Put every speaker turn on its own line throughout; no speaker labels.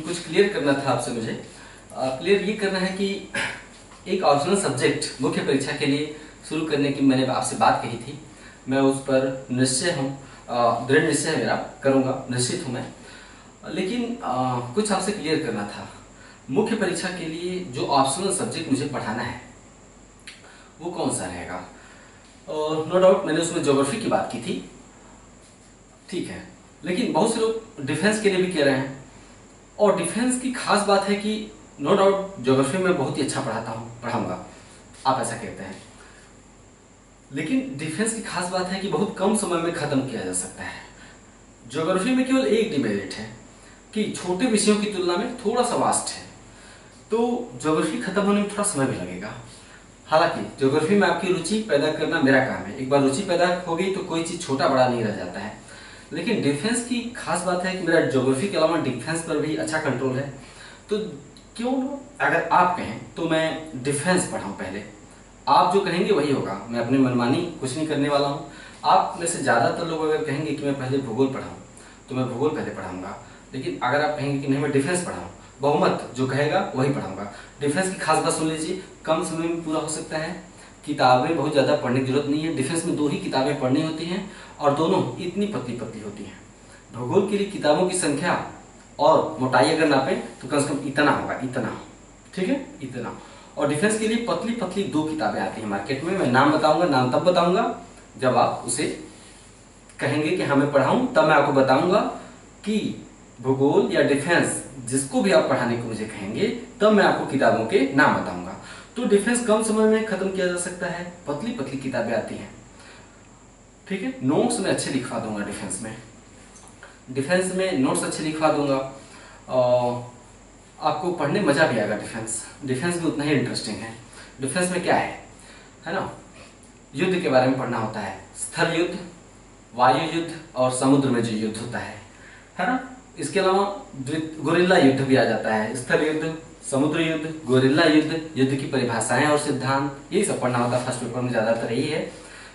कुछ क्लियर करना था आपसे मुझे। क्लियर ये करना है कि एक ऑप्शनल सब्जेक्ट मुख्य परीक्षा के लिए शुरू करने की मैंने आपसे बात कही थी। मैं उस पर निश्चय हूँ, दृढ़ निश्चय है मेरा, करूँगा, निश्चित हूँ मैं। लेकिन कुछ आपसे क्लियर करना था। मुख्य परीक्षा के लिए जो ऑप्शनल सब्जेक्ट मुझे पढ़ाना है वो कौन सा रहेगा। और नो डाउट मैंने उसमें ज्योग्राफी की बात की थी, ठीक है। लेकिन बहुत से लोग डिफेंस के लिए भी कह रहे हैं, और डिफेंस की खास बात है कि नो डाउट ज्योग्राफी में बहुत ही अच्छा पढ़ाऊंगा, आप ऐसा कहते हैं। लेकिन डिफेंस की खास बात है कि बहुत कम समय में खत्म किया जा सकता है। ज्योग्राफी में केवल एक डिमेरिट है कि छोटे विषयों की तुलना में थोड़ा सा वास्ट है, तो ज्योग्राफी खत्म होने में थोड़ा समय भी लगेगा। हालांकि ज्योग्राफी में आपकी रुचि पैदा करना मेरा काम है। एक बार रुचि पैदा हो गई तो कोई चीज छोटा बड़ा नहीं रह जाता है। लेकिन डिफेंस की खास बात है कि मेरा ज्योग्राफी के अलावा डिफेंस पर भी अच्छा कंट्रोल है, तो क्यों अगर आप कहें तो मैं डिफेंस पढ़ाऊं पहले। आप जो कहेंगे वही होगा, मैं अपनी मनमानी कुछ नहीं करने वाला हूं। आप में से ज्यादातर लोग अगर कहेंगे कि मैं पहले भूगोल पढ़ाऊं तो मैं भूगोल पहले पढ़ाऊंगा। लेकिन अगर आप कहेंगे कि नहीं मैं डिफेंस पढ़ाऊं, बहुमत जो कहेगा वही पढ़ाऊंगा। डिफेंस की खास बात सुन लीजिए, कम समय में पूरा हो सकता है, किताबें बहुत ज़्यादा पढ़ने की जरूरत नहीं है। डिफेंस में 2 ही किताबें पढ़नी होती हैं और दोनों इतनी पतली पतली होती हैं। भूगोल के लिए किताबों की संख्या और मोटाई अगर नापें तो कम से कम इतना होगा, इतना, ठीक है, इतना। और डिफेंस के लिए पतली पतली 2 किताबें आती हैं मार्केट में। मैं नाम बताऊंगा, नाम तब बताऊंगा जब आप उसे कहेंगे कि हाँ मैं पढ़ाऊं, तब मैं आपको बताऊंगा कि भूगोल या डिफेंस जिसको भी आप पढ़ाने को मुझे कहेंगे तब मैं आपको किताबों के नाम बताऊंगा। तो डिफेंस कम समय में खत्म किया जा सकता है, पतली पतली किताबें आती हैं, ठीक है। नोट्स में अच्छे लिखवा दूंगा डिफेंस में नोट्स अच्छे लिखवा दूंगा और आपको पढ़ने मजा भी आएगा। डिफेंस भी उतना ही इंटरेस्टिंग है। डिफेंस में क्या है ना, युद्ध के बारे में पढ़ना होता है। स्थल युद्ध, वायु युद्ध और समुद्र में जो युद्ध होता है ना। इसके अलावा गोरिल्ला युद्ध भी आ जाता है। स्थल युद्ध, समुद्र युद्ध, गोरिल्ला युद्ध, युद्ध की परिभाषाएं और सिद्धांत, यही सब पढ़ना होता है। फर्स्ट पेपर में ज्यादातर यही है।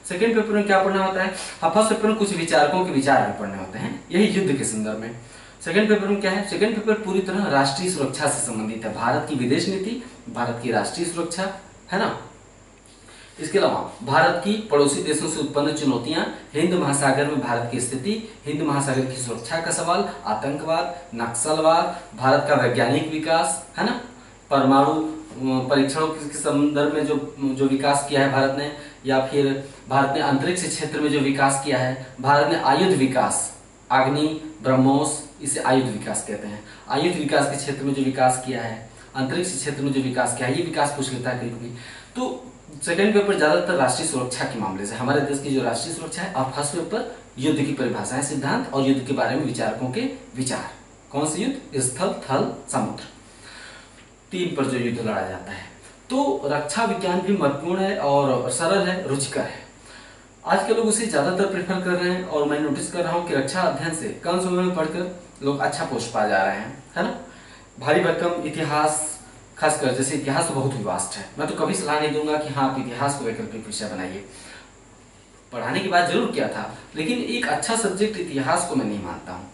सेकंड पेपर में क्या पढ़ना होता है, फर्स्ट पेपर में कुछ विचारकों के विचार भी पढ़ने होते हैं, यही युद्ध के संदर्भ में। सेकंड पेपर में क्या है, सेकंड पेपर पूरी तरह राष्ट्रीय सुरक्षा से संबंधित है। भारत की विदेश नीति, भारत की राष्ट्रीय सुरक्षा, है ना। इसके अलावा भारत की पड़ोसी देशों से उत्पन्न चुनौतियां, हिंद महासागर में भारत की स्थिति, हिंद महासागर की सुरक्षा का सवाल, आतंकवाद, नक्सलवाद, भारत का वैज्ञानिक विकास, है ना, परमाणु परीक्षणों के संदर्भ में जो विकास किया है भारत ने, या फिर भारत ने अंतरिक्ष क्षेत्र में जो विकास किया है, भारत ने आयुध विकास, अग्नि, ब्रह्मोस, इसे आयुध विकास कहते हैं। आयुध विकास के क्षेत्र में जो विकास किया है, अंतरिक्ष क्षेत्र में जो विकास किया है, ये विकास पूछ लेता है कभी-कभी। तो सेकंड पेपर ज्यादातर राष्ट्रीय सुरक्षा के मामले से, हमारे देश की जो राष्ट्रीय सुरक्षा है, और फर्स्ट पेपर युद्ध की परिभाषाएं, सिद्धांत और युद्ध के बारे में विचारकों के विचार। कौन से युद्ध, स्थल, थल, समुद्र, 3 पर जो युद्ध लड़ा जाता है। तो रक्षा विज्ञान भी महत्वपूर्ण है और सरल है, रुचिकर है। आज के लोग उसे ज्यादातर प्रेफर कर रहे हैं और मैं नोटिस कर रहा हूँ कि रक्षा अध्ययन से कम समय में पढ़कर लोग अच्छा पोस्ट पा जा रहे हैं, है ना। भारी भरकम इतिहास, खासकर जैसे इतिहास तो बहुत ही वास्ट है। मैं तो कभी सलाह नहीं दूंगा कि हाँ आप इतिहास को वैकल्पिक विषय बनाइए। पढ़ाने की बात जरूर किया था, लेकिन एक अच्छा सब्जेक्ट इतिहास को मैं नहीं मानता हूँ।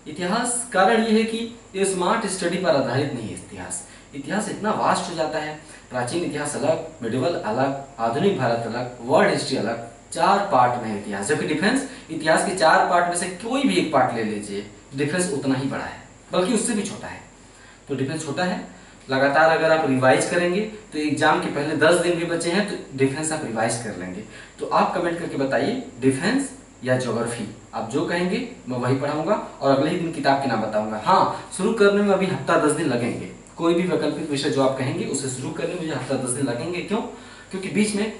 इतिहास, कारण ये है कि ये स्मार्ट स्टडी पर आधारित नहीं है। इतिहास इतना वास्ट हो जाता है। प्राचीन इतिहास अलग, मिडिवल अलग, आधुनिक भारत अलग, वर्ल्ड हिस्ट्री अलग, 4 पार्ट में है इतिहास। जबकि डिफेंस, इतिहास के 4 पार्ट में से कोई भी एक पार्ट ले लीजिए, डिफेंस उतना ही बड़ा है, बल्कि उससे भी छोटा है। तो डिफेंस छोटा है। लगातार अगर आप रिवाइज करेंगे तो एग्जाम के पहले 10 दिन भी बचे हैं तो डिफेंस आप रिवाइज कर लेंगे। तो आप कमेंट करके बताइए डिफेंस या ज्योग्राफी, आप जो कहेंगे मैं वही पढ़ाऊंगा और अगले ही दिन किताब के नाम बताऊंगा। हाँ, शुरू करने में अभी हफ्ता 10 दिन लगेंगे। कोई भी वैकल्पिक विषय जो आप कहेंगे उसे शुरू करने में मुझे हफ्ता 10 दिन लगेंगे। क्यों? क्योंकि बीच में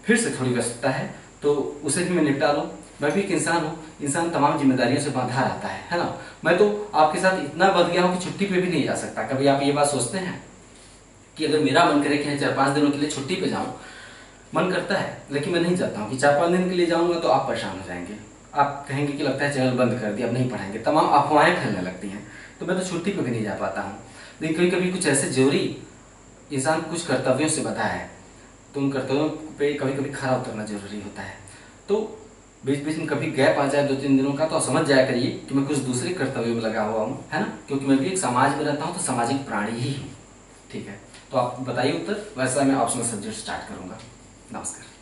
फिर से थोड़ी व्यस्तता है, तो उसे भी मैं निपटा लूँ। मैं भी एक इंसान हूँ, इंसान तमाम जिम्मेदारियों से बांधा रहता है ना। मैं तो आपके साथ इतना बंध गया हूँ कि छुट्टी पे भी नहीं जा सकता। कभी आप ये बात सोचते हैं कि अगर मेरा मन करे कि 4-5 दिनों के लिए छुट्टी पे जाऊं, मन करता है, लेकिन मैं नहीं चाहता हूँ कि 4-5 दिन के लिए जाऊंगा तो आप परेशान हो जाएंगे। आप कहेंगे कि लगता है चैनल बंद कर दिया, अब नहीं पढ़ाएंगे, तमाम अफवाहें फैलने लगती हैं। तो मैं तो छुट्टी पे भी नहीं जा पाता हूँ। लेकिन कभी कभी कुछ ऐसे जरूरी इंसान कुछ कर्तव्यों से बंधा है, तो उन कर्तव्यों पे कभी कभी खरा उतरना जरूरी होता है। तो बीच बीच में कभी गैप आ जाए 2-3 दिनों का तो समझ जाया करिए कि मैं कुछ दूसरे कर्तव्य में लगा हुआ हूँ, है ना, क्योंकि मैं भी एक समाज में रहता हूँ तो सामाजिक प्राणी ही हूँ। ठीक है, तो आप बताइए उत्तर, वैसा मैं ऑप्शनल सब्जेक्ट स्टार्ट करूँगा। नमस्कार।